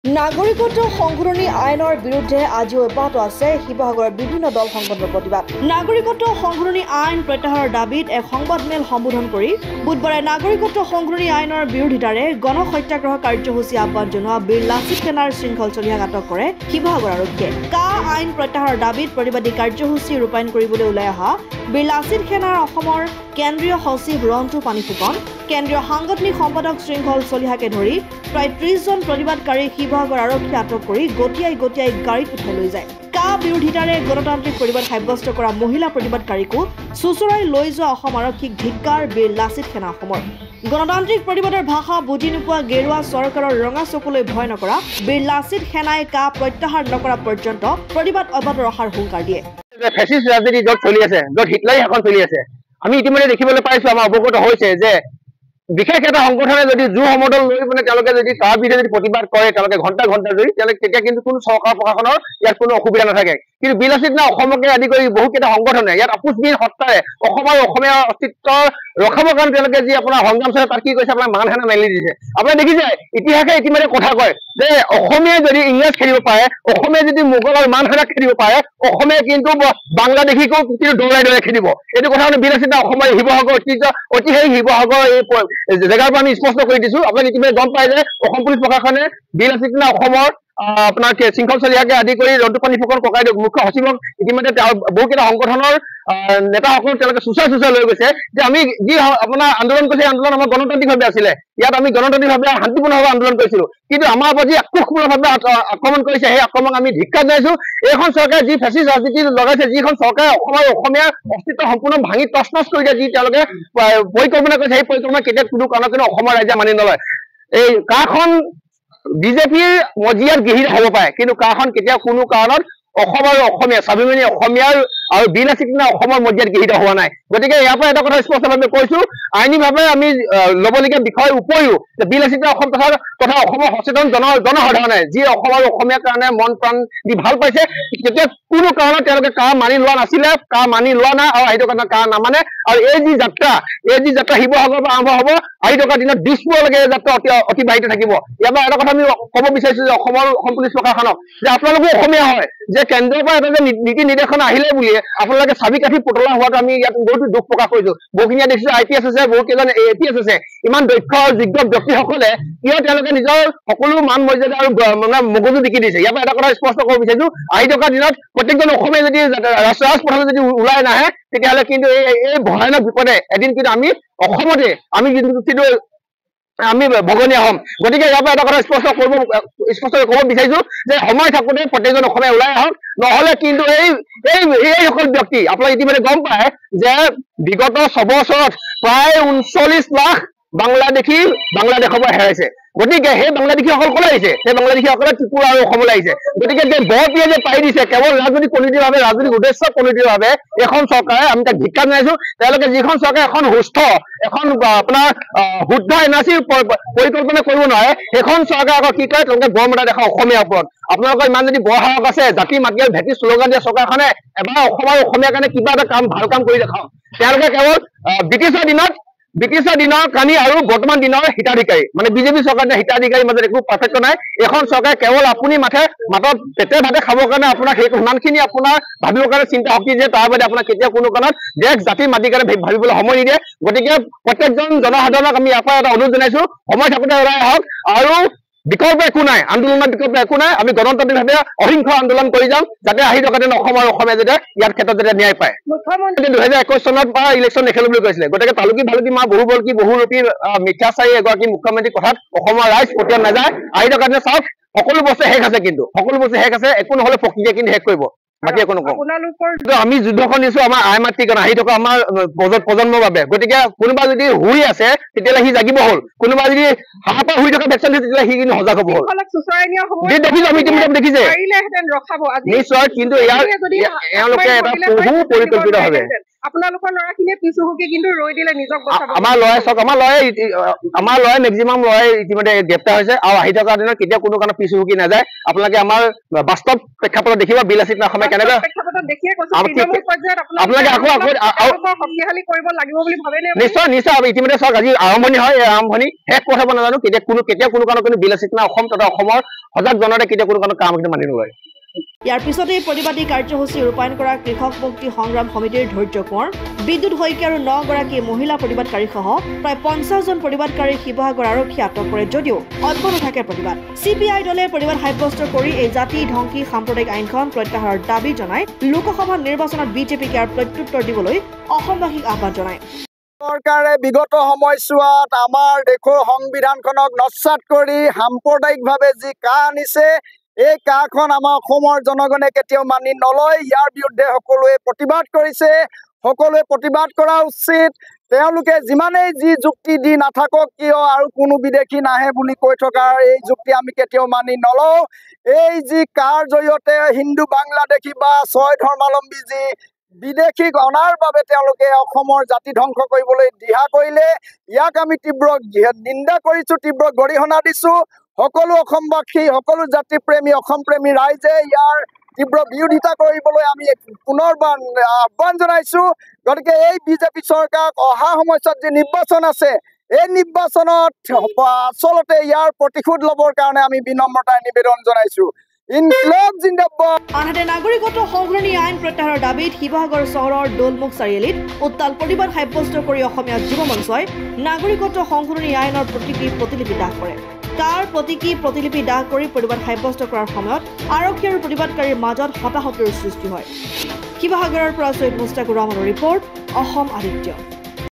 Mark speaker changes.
Speaker 1: নাগৰিকত্ব সংশোধনী আইনৰ বিৰুদ্ধে আজি অব্যাহত আছে শিৱসাগৰৰ বিভিন্ন দল সংগঠনৰ প্ৰতিবাদ। নাগৰিকত্ব সংশোধনী আইন প্ৰত্যাহাৰৰ দাবীত এক সংবাদমেল সম্বোধন কৰি বুধবাৰে নাগৰিকত্ব সংশোধনী আইনৰ বিৰোধিতাৰে গণসত্যাগ্ৰহ কাৰ্যসূচী আহ্বান জনোৱা বীৰ লাচিত সেনাৰ শৃংখল চলিহাক আটক কৰে শিৱসাগৰ আৰক্ষীয়ে। কা আইন প্ৰত্যাহাৰৰ দাবীত প্ৰতিবাদী কাৰ্যসূচী ৰূপায়ণ কৰিবলৈ ওলাই অহা বীৰ লাচিত সেনাৰ অসমৰ কেন্দ্ৰীয় সচিব ৰন্টু পানীফুকন, কেন্দ্ৰীয় সাংগঠনিক সম্পাদক শৃংখল চলিহাকে ধৰি প্ৰায় 30 জন প্ৰতিবাদকাৰী শিৱসাগৰ আৰক্ষী আটক কৰি গতিয়াই গাড়ীত উঠাই লৈ যায়। কা বিৰোধিতাৰে গণতান্ত্ৰিক প্ৰতিবাদ সাব্যস্ত কৰা মহিলা প্ৰতিবাদকাৰীকো চুচৰাই লৈ যোৱা অসম আৰক্ষীক ধিক্কাৰ বীৰ লাচিত সেনা অসমৰ। গণতান্ত্ৰিক প্ৰতিবাদৰ ভাষা বুজি নোপোৱা গেৰুৱা চৰকাৰৰ ৰঙা চকুলৈ ভয় নকৰা বীৰ লাচিত সেনাই কা প্ৰত্যাহাৰ নকৰা পৰ্যন্ত প্ৰতিবাদ অব্যাহত ৰখাৰ হুংকাৰ দিয়ে।
Speaker 2: ফেচিষ্ট ৰাজনীতি য'ত চলি আছে, য'ত হিটলাৰী শাসন চলি আছে, আমি ইতিমধ্যে দেখিবলৈ পাইছো, আমাৰ অৱগত হৈছে যে বিশেষ এটা সংগঠনে যদি জোৰ সমদল লৈ তেওঁলোকে যদি তাৰ বিৰুদ্ধে যদি প্ৰতিবাদ কৰে, তেওঁলোকে ঘণ্টা ধৰি তেতিয়া কিন্তু কোনো চৰকাৰ প্ৰশাসনৰ ইয়াত কোনো অসুবিধা নাথাকে। কিন্তু বীৰ লাচিত সেনা অসমকে আদি কৰি বহুকেইটা সংগঠনে ইয়াত আপোচবিহীন সত্তাৰে অসম আৰু অসমীয়া অস্তিত্ব ৰখাবৰ কাৰণে তেওঁলোকে যি আপোনাৰ সংগ্ৰাম চলাই তাত কি কৰিছে, আপোনাৰ মান সেনা মেলি দিছে। আপুনি দেখিছে ইতিহাসে ইতিমধ্যে কথা কয় যে অসমীয়াই যদি ইংৰাজ খেলিব পাৰে, অসমীয়াই যদি মোগল আৰু মান সেনাক খেলিব পাৰে, অসমীয়াই কিন্তু বাংলাদেশীকো কিন্তু দৌৰাই খেলিব। এইটো কথা মানে বীৰ লাচিত অসমৰ শিৱসাগৰ ঐতিহাসিক শিৱসাগৰ এই জেগাৰ পৰা আমি স্পষ্ট কৰি দিছো। আপুনি ইতিমধ্যে গম পায় যে অসম পুলিচ প্ৰশাসনে বীৰ লাচিত সেনা অসমৰ আপোনাৰ শৃংখল চলিহাকে আদি কৰি ৰন্টু পানীফুকন ককাইদেউ মুখ্য সচিবক ইতিমধ্যে বহুকেইটা সংগঠনৰ নেতাসকলক তেওঁলোকে চুচাই লৈ গৈছে যে আমি যি আপোনাৰ আন্দোলন কৰিছে, আন্দোলন আমাৰ গণতান্ত্ৰিকভাৱে আছিলে, ইয়াত আমি গণতান্ত্ৰিকভাৱে শান্তিপূৰ্ণভাৱে আন্দোলন কৰিছিলো, কিন্তু আমাৰ ওপৰত যি আক্ৰোশপূৰ্ণভাৱে আক্ৰমণ কৰিছে সেই আক্ৰমণক আমি ধিক্কাৰ জনাইছো। এইখন চৰকাৰে যি ফেচিষ্ট ৰাজনীতি লগাইছে, যিখন চৰকাৰে অসম আৰু অসমীয়াৰ অস্তিত্ব সম্পূৰ্ণ ভাঙি তছনছ কৰি দিয়ে, যি তেওঁলোকে পৰিকল্পনা কৰিছে, সেই পৰিকল্পনা কেতিয়া কোনো কাৰণত কিন্তু অসমৰ ৰাইজে মানি নলয়। এই কাখন বিজেপিৰ মজিয়াত গৃহীত হ'ব পাৰে, কিন্তু কাখন কেতিয়াও কোনো কাৰণত অসম আৰু অসমীয়া স্বাভিমানী অসমীয়াৰ আৰু বীৰ লাচিত সেনা অসমৰ মজিয়াত গৃহীত হোৱা নাই। গতিকে ইয়াৰ পৰা এটা কথা স্পষ্টভাৱে কৈছো, আইনীভাৱে আমি ল'বলগীয়া বিষয়ৰ উপৰিও বীৰ লাচিত অসম তথা অসমৰ সচেতন জনসাধাৰণে যি অসম আৰু অসমীয়াৰ কাৰণে মন প্ৰাণ দি ভাল পাইছে, তেতিয়া কোনো কাৰণত তেওঁলোকে কা মানি লোৱা নাছিলে, কা মানি লোৱা নাই আৰু আহি থকা কা নামানে। আৰু এই যি যাত্ৰা শিৱসাগৰৰ পৰা আৰম্ভ হ'ব, আহি থকা দিনত দিছপুৰলৈকে এই যাত্ৰা অতিবাহিত থাকিব। ইয়াৰ পৰা এটা কথা আমি ক'ব বিচাৰিছো যে অসমৰ অসম পুলিচ প্ৰশাসনক যে আপোনালোকো অসমীয়া হয়, যে কেন্দ্ৰৰ পৰা এটা যে নীতি নিৰ্দেশনা আহিলে বুলিয়ে আপোনালোকে চাবি কাঠি পুতলা হোৱাটো আমি ইয়াত বহুতো দুখ প্ৰকাশ কৰিছো। বহুখিনি দেখিছো IPS আছে, বহু কেইজন APS আছে, ইমান দক্ষ আৰু যোগ্য ব্যক্তিসকলে কিয় তেওঁলোকে নিজৰ সকলো মান মৰ্যাদা আৰু মগজু বিকি দিছে। ইয়াৰ পৰা এটা কথা স্পষ্ট কৰিব বিচাৰিছো, আহি থকা দিনত প্ৰত্যেকজন অসমীয়া যদি ৰাজপথলৈ যদি ওলাই নাহে, তেতিয়াহ'লে কিন্তু এই ভয়ানক বিপদে এদিন কিন্তু আমি অসমতে কিন্তু আমি ভগনীয়া হ'ম। গতিকে ইয়াৰ পৰা এটা কথা স্পষ্ট ক'ব বিচাৰিছো যে সময় থাকোঁতে প্ৰত্যেকজন অসমীয়া ওলাই আহক, নহ'লে কিন্তু এইসকল ব্যক্তি আপোনালোকে ইতিমধ্যে গম পায় যে বিগত 6 বছৰত প্ৰায় 39 লাখ বাংলাদেশৰ পৰা হেৰাইছে। গতিকে সেই বাংলাদেশীসকল ক'লৈ আহিছে? সেই বাংলাদেশীসকলে ত্ৰিপুৰা আৰু অসমলৈ আহিছে। গতিকে যে বৰপিয়ে যে পাৰি দিছে কেৱল ৰাজনৈতিক উদ্দেশ্য প্ৰণোদিতভাৱে এখন চৰকাৰে, আমি তাক ধিক্কাৰ জনাইছো। তেওঁলোকে যিখন চৰকাৰে এখন সুস্থ এখন আপোনাৰ শুদ্ধ NRC পৰিকল্পনা কৰিব নোৱাৰে, সেইখন চৰকাৰে আকৌ কি কৰে, তেওঁলোকে গড় মতা দেখা অসমীয়াৰ ওপৰত। আপোনালোকৰ ইমান যদি বৰ সাহস আছে, জাতি মাতি আৰু ভেটি শ্লোগান দিয়া চৰকাৰখনে এবাৰ অসম আৰু অসমীয়াৰ কাৰণে কিবা এটা ভাল কাম কৰি দেখাওক। তেওঁলোকে কেৱল ব্ৰিটিছৰ দিনৰ কানি আৰু বৰ্তমান দিনৰ হিতাধিকাৰী, মানে বিজেপি চৰকাৰৰ হিতাধিকাৰীৰ মাজত একো পাৰ্থক্য নাই। এখন চৰকাৰে কেৱল আপুনি মাতত পেটে ভাতে খাবৰ কাৰণে আপোনাক সেই সিমানখিনি আপোনাৰ ভাবিবৰ কাৰণে চিন্তা শক্তি দিয়ে, তাৰ বাদে আপোনাক কেতিয়াও কোনো কাৰণত দেশ জাতি মাটিৰ কাৰণে ভাবিবলৈ সময় নিদিয়ে। গতিকে প্ৰত্যেকজন জনসাধাৰণক আমি ইয়াৰ পৰা এটা অনুৰোধ জনাইছো, সময় থাকোঁতে ওলাই আহক আৰু বিকল্প একো নাই, আন্দোলনৰ বিকল্প একো নাই। আমি গণতান্ত্ৰিকভাৱে অহিংস আন্দোলন কৰি যাম, যাতে আহি থকা দিন অসম আৰু অসমীয়া যাতে ইয়াৰ ক্ষেত্ৰত যাতে ন্যায় পায়। মুখ্যমন্ত্ৰী 2021 চনত পৰা ইলেকশ্যন নেখেলো বুলি কৈছিলে। গতিকে তালুকি মা বহুৰূপী মিথ্যাচাৰী এগৰাকী মুখ্যমন্ত্ৰীৰ কথাত অসমৰ ৰাইজ পঠিওৱা নাযায়। আহি থকা দিনে চাওক, সকলো বস্তু শেষ আছে, কিন্তু সকলো বস্তু শেষ আছে, একো নহ'লে প্ৰকৃতিয়ে কিন্তু শেষ কৰিব, বাকী একো নকওঁ। আমি যুদ্ধখন দিছো আমাৰ আই মাতৃৰ কাৰণে, আহি থকা আমাৰ প্ৰজন্মৰ বাবে। গতিকে কোনোবা যদি শুই আছে তেতিয়াহ'লে সি জাগিব হ'ল, কোনোবা যদি হাঁহ পৰা শুই থকা ভেকচিন দিছে তেতিয়াহ'লে সি কিন্তু সজাগ হ'ব হ'ল। দেখিছো আমি ইতিমধ্যে দেখিছে নিশ্চয়, কিন্তু এওঁলোকে এটা বহু পৰিকল্পিতভাৱে
Speaker 3: আপোনালোকৰ ল'ৰাখিনিয়ে পিছুহুকি কিন্তু ৰৈ দিলে নিজক বচাব
Speaker 2: আমাৰ ল'ৰাই মেক্সিমাম ল'ৰাই ইতিমধ্যে গ্ৰেপ্তাৰ হৈছে আৰু আহি থকা দিনত কেতিয়াও কোনো কাৰণে পিছ হুকি নাযায় আপোনালোকে আমাৰ বাস্তৱ প্ৰেক্ষাপটত দেখিব বিলাসিত অসমে কেনেকৈ
Speaker 3: প্ৰেক্ষাপটত দেখিয়ে কৈছো তৃণমূল পৰ্যায়ত
Speaker 2: আপোনালোকে
Speaker 3: আকৌ শক্তিশালী কৰিব লাগিব বুলি ভাবেনে
Speaker 2: নিশ্চয় ইতিমধ্যে চাওক আজি আৰম্ভণি হয় এই আৰম্ভণি শেষ কথা নাজানো কেতিয়াও কোনো কাৰণে কোনো বিলাসিত না অসম তথা অসমৰ সজাগ জনতাই কেতিয়াও কোনো কাৰণে কাম মানি নলয়
Speaker 1: ইয়াৰ পিছতে প্ৰতিবাদী কাৰ্যসূচী ৰূপায়ণ কৰা কৃষক মুক্তি সংগ্ৰাম সমিতিৰ ধৈৰ্য কোঁৱৰ বিদ্যুৎ শইকীয়া আৰু 9 গৰাকী মহিলা প্ৰতিবাদকাৰীসহ প্ৰায় 50জন প্ৰতিবাদকাৰী শিৱসাগৰ আৰক্ষীয়ে আটক কৰে যদিও অব্যাহত থাকে প্ৰতিবাদ CPI দলে প্ৰতিবাদ সাব্যস্ত কৰি এই জাতি ধ্বংসী সাম্প্ৰদায়িক আইনখন প্ৰত্যাহাৰৰ দাবী জনাই লোকসভা নিৰ্বাচনত বিজেপিক ইয়াৰ প্ৰত্যুত্তৰ দিবলৈ অসমবাসীক আহ্বান জনায়
Speaker 4: চৰকাৰে বিগত সময়ছোৱাত আমাৰ দেশৰ সংবিধানখনক নস্যাৎ কৰি সাম্প্ৰদায়িকভাৱে যি কাহ আনিছে এই কাহখন আমাৰ অসমৰ জনগণে কেতিয়াও মানি নলয় ইয়াৰ বিৰুদ্ধে সকলোৱে প্ৰতিবাদ কৰিছে সকলোৱে প্ৰতিবাদ কৰা উচিত তেওঁলোকে যিমানেই যি যুক্তি দি নাথাকক কিয় আৰু কোনো বিদেশী নাহে বুলি কৈ থকাৰ এই যুক্তি আমি কেতিয়াও মানি নলওঁ এই যি কাৰ জৰিয়তে হিন্দু বাংলাদেশী বা 6 ধৰ্মাৱলম্বী যি বিদেশীক অনাৰ বাবে তেওঁলোকে অসমৰ জাতি ধ্বংস কৰিবলৈ দিহা কৰিলে ইয়াক আমি তীব্ৰ নিন্দা কৰিছো তীব্ৰ গৰিহণা দিছো সকলো অসমবাসী সকলো জাতি প্ৰেমী অসম প্ৰেমী ৰাইজে ইয়াৰ তীব্ৰ বিৰোধিতা কৰিবলৈ আমি পুনৰবাৰ আহ্বান জনাইছো গতিকে এই বিজেপি চৰকাৰক অহা সময়ছোৱাত যি নিৰ্বাচন আছে এই নিৰ্বাচনত আচলতে ইয়াৰ প্ৰতিশোধ ল'বৰ কাৰণে আমি বিনম্ৰতাৰে নিবেদন জনাইছো
Speaker 1: আনহাতে নাগৰিকত্ব সংশোধনী আইন প্ৰত্যাহাৰৰ দাবীত শিৱসাগৰ চহৰৰ দোলমুখ চাৰিআলিত উত্তাল প্ৰতিবাদ সাব্যস্ত কৰি অসমীয়া যুৱ মঞ্চই নাগৰিকত্ব সংশোধনী আইনৰ প্ৰতিলিপি দাহ কৰে তাৰ প্ৰতিলিপি দাহ কৰি প্ৰতিবাদ সাব্যস্ত কৰাৰ সময়ত আৰক্ষী আৰু প্ৰতিবাদকাৰীৰ মাজত হতাহতৰ সৃষ্টি হয় শিৱসাগৰৰ পৰা সৈয়দ মুস্তাকুৰ ৰহমানৰ ৰিপৰ্ট অসম আদিত্য